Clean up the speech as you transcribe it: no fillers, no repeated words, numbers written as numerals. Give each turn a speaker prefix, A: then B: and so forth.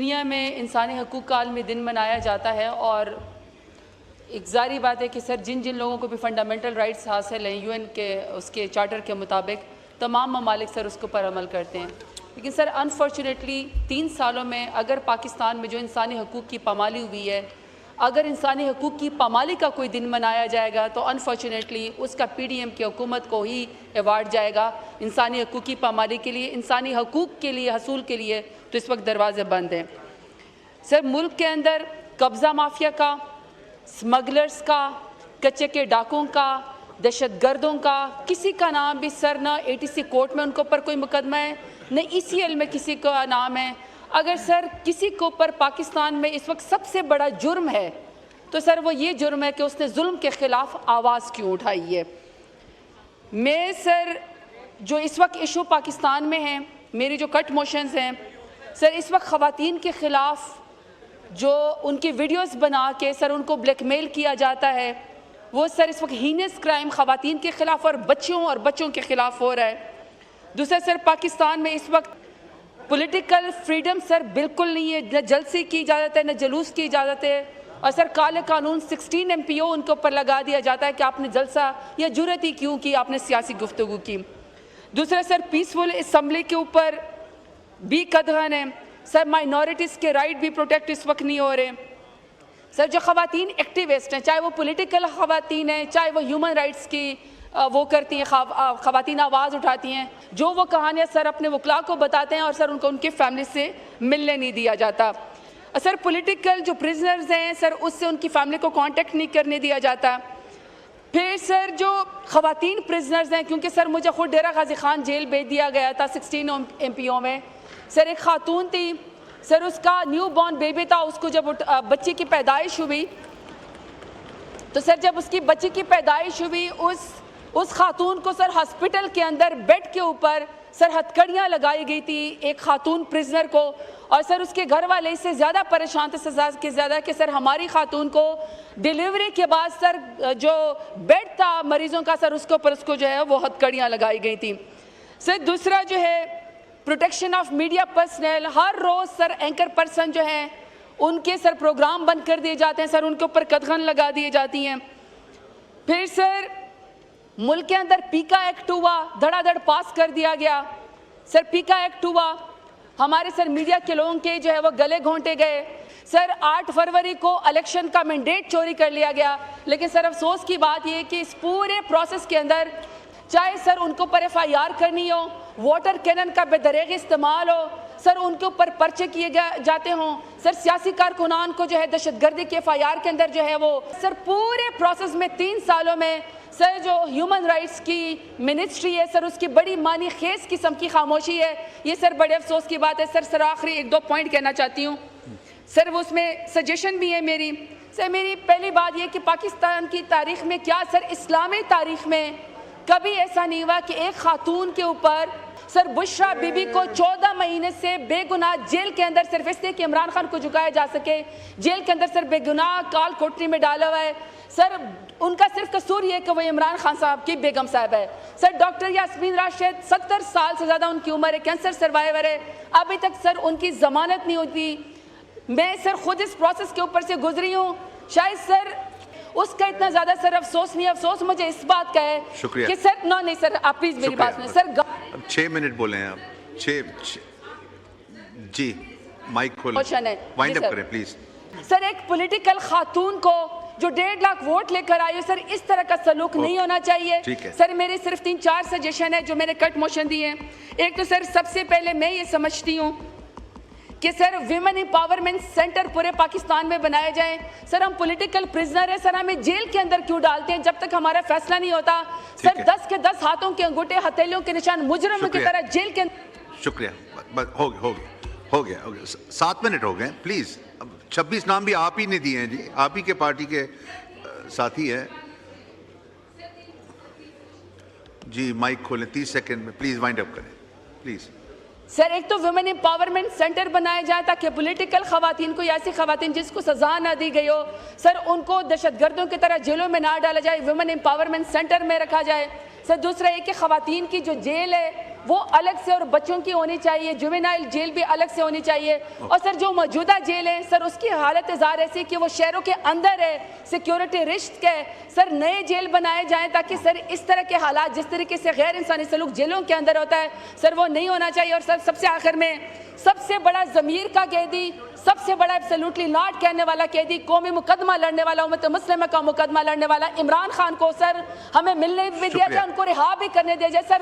A: दुनिया में इंसानी हकूक़ का आलमी दिन मनाया जाता है और एक ज़ाहिर बात है कि सर जिन जिन लोगों को भी फ़ंडामेंटल राइट्स हासिल हैं यूएन के उसके चार्टर के मुताबिक तमाम ममालिक सर उसके ऊपर अमल करते हैं। लेकिन सर अनफॉर्चुनेटली 3 सालों में अगर पाकिस्तान में जो इंसानी हकूक़ की पामाली हुई है, अगर इंसानी हकूक़ की पामाली का कोई दिन मनाया जाएगा तो अनफॉर्चुनेटली उसका PDM की हुकूमत को ही अवार्ड जाएगा। इंसानी हकूक़ की पामाली के लिए, इंसानी हकूक़ के लिए हसूल के लिए तो इस वक्त दरवाजे बंद हैं। सर मुल्क के अंदर कब्ज़ा माफिया का, स्मगलर्स का, कच्चे के डाकों का, दहशतगर्दों का किसी का नाम भी सर न ATC कोर्ट में उनके ऊपर कोई मुकदमा है, न ECL में किसी का नाम है। अगर सर किसी के ऊपर पाकिस्तान में इस वक्त सबसे बड़ा जुर्म है तो सर वो ये जुर्म है कि उसने जुल्म के ख़िलाफ़ आवाज़ क्यों उठाई है। मैं सर जो इस वक्त इशू पाकिस्तान में है, मेरी जो कट मोशंस हैं सर, इस वक्त ख़वातीन के ख़िलाफ़ जो उनकी वीडियोस बना के सर उनको ब्लैकमेल किया जाता है, वो सर इस वक्त हीनस क्राइम ख़वातीन के ख़िलाफ़ और बच्चों के ख़िलाफ़ हो रहा है। दूसरा सर पाकिस्तान में इस वक्त पॉलिटिकल फ्रीडम सर बिल्कुल नहीं है, न जलसे की इजाज़त है न जलूस की इजाज़त है। और सर काले कानून 16 MPO उनके ऊपर लगा दिया जाता है कि आपने जलसा या जुर्रत ही क्यों की, आपने सियासी गुफ्तगू की। दूसरा सर पीसफुल असम्बली के ऊपर भी कदगन है। सर माइनॉरिटीज़ के राइट भी प्रोटेक्ट इस वक्त नहीं हो रहे। सर जो ख़वातीन एक्टिविस्ट हैं, चाहे वो पॉलिटिकल ख़वातीन हैं, चाहे वो ह्यूमन राइट्स की वो करती हैं, ख़वातीन आवाज़ उठाती हैं, जो वो कहानियाँ सर अपने वकला को बताते हैं और सर उनको उनके फैमिली से मिलने नहीं दिया जाता। सर पॉलिटिकल जो प्रिजनर्स हैं सर उससे उनकी फैमिली को कांटेक्ट नहीं करने दिया जाता। फिर सर जो ख़वातीन प्रिजनर्स हैं, क्योंकि सर मुझे खुद डेरा गाजी खान जेल भेज दिया गया था 16 MPO में। सर एक खातून थी सर, उसका न्यू बॉर्न बेबी था, उसको जब बच्चे की पैदाइश हुई तो सर जब उसकी बच्ची की पैदाइश हुई उस खातून को सर हॉस्पिटल के अंदर बेड के ऊपर सर हथकड़ियाँ लगाई गई थी एक खातून प्रिजनर को। और सर उसके घर वाले इससे ज़्यादा परेशान थे सजा के ज़्यादा कि सर हमारी खातून को डिलीवरी के बाद सर जो बेड था मरीज़ों का सर उसके ऊपर उसको जो है वो हथकड़ियाँ लगाई गई थी। सर दूसरा जो है प्रोटेक्शन ऑफ मीडिया पर्सनल, हर रोज़ सर एंकर पर्सन जो हैं उनके सर प्रोग्राम बंद कर दिए जाते हैं, सर उनके ऊपर कदगन लगा दी जाती हैं। फिर सर मुल्क के अंदर पीका एक्ट हुआ, धड़ाधड़ पास कर दिया गया। सर पीका एक्ट हुआ, हमारे सर मीडिया के लोगों के जो है वो गले घोंटे गए। सर 8 फरवरी को इलेक्शन का मैंडेट चोरी कर लिया गया। लेकिन सर अफसोस की बात यह कि इस पूरे प्रोसेस के अंदर चाहे सर उनके ऊपर FIR करनी हो, वाटर कैनन का बेदरेग इस्तेमाल हो, सर उनके ऊपर पर्चे किए जाते हों, सर सियासी कारकुनान को जो है दहशतगर्दी के FIR के अंदर जो है वो सर पूरे प्रोसेस में 3 सालों में सर जो ह्यूमन राइट्स की मिनिस्ट्री है सर उसकी बड़ी मानी खेस किस्म की खामोशी है। ये सर बड़े अफसोस की बात है। सर आखिरी 1-2 पॉइंट कहना चाहती हूँ सर, वो उसमें सजेशन भी है मेरी। सर मेरी पहली बात ये कि पाकिस्तान की तारीख में क्या सर इस्लामी तारीख में कभी ऐसा नहीं हुआ कि एक खातून के ऊपर सर बुशरा बीबी को 14 महीने से बेगुनाह जेल के अंदर सिर्फ इसलिए कि इमरान खान को झुकाया जा सके, जेल के अंदर सर बेगुनाह काल कोठरी में डाला हुआ है। सर उनका सिर्फ कसूर ये कि वो इमरान खान साहब की बेगम साहब है। सर डॉक्टर यास्मीन राशिद 70 साल से ज़्यादा उनकी उम्र है, कैंसर सर्वाइवर है, अभी तक सर उनकी ज़मानत नहीं होती। मैं सर खुद इस प्रोसेस के ऊपर से गुजरी हूँ। शायद सर उसका इतना ज़्यादा सर अफसोस नहीं, अफसोस मुझे इस बात का है कि सर नहीं सर आप प्लीज़ मेरी बात सुनिए सर।
B: 6 मिनट बोले हैं आप। 6 जी माइक खोलें, वाइंड अप करें प्लीज।
A: सर एक पॉलिटिकल खातून को जो 1.5 लाख वोट लेकर आई है सर इस तरह का सलूक नहीं होना चाहिए। सर मेरे सिर्फ 3-4 सजेशन है जो मैंने कट मोशन दिए हैं। एक तो सर सबसे पहले मैं ये समझती हूँ कि सर विमेन एम्पावरमेंट सेंटर पूरे पाकिस्तान में बनाए जाएं। सर हम पॉलिटिकल प्रिजनर है, सर हमें जेल के अंदर क्यों डालते हैं जब तक हमारा फैसला नहीं होता। सर 10 के 10 हाथों के अंगूठे हथेलियों के निशान मुजरिम की तरह जेल के अंदर।
B: शुक्रिया, हो गया 7 मिनट हो गए प्लीज। अब 26 नाम भी आप ही ने दिए हैं जी, आप ही के पार्टी के साथी हैं जी। माइक खोलें 30 सेकंड में प्लीज, वाइंड अप करें प्लीज।
A: सर एक तो वुमेन एम्पावरमेंट सेंटर बनाया जाए ताकि पॉलिटिकल खवातीन को, ऐसी खवातीन जिसको सजा ना दी गई हो सर उनको दहशतगर्दों की तरह जेलों में ना डाला जाए, वुमेन एम्पावरमेंट सेंटर में रखा जाए। सर दूसरा एक कि खवातीन की जो जेल है वो अलग से और बच्चों की होनी चाहिए, जुवेनाइल जेल भी अलग से होनी चाहिए। और सर जो मौजूदा जेल है सर उसकी हालत ज़ाहिर ऐसी कि वो शहरों के अंदर है, सिक्योरिटी रिस्क है। सर नए जेल बनाए जाएं ताकि सर इस तरह के हालात जिस तरीके से गैर इंसानी सलूक जेलों के अंदर होता है सर वो नहीं होना चाहिए। और सर सबसे आखिर में सबसे बड़ा ज़मीर का कैदी, सबसे बड़ा एब्सोल्युटली नॉट कहने वाला कैदी, कौमी मुकदमा लड़ने वाला, उम्मत मुस्लिमा का मुकदमा लड़ने वाला इमरान खान को सर हमें मिलने भी दिया जाए, उनको रिहा भी करने दिया जाए। सर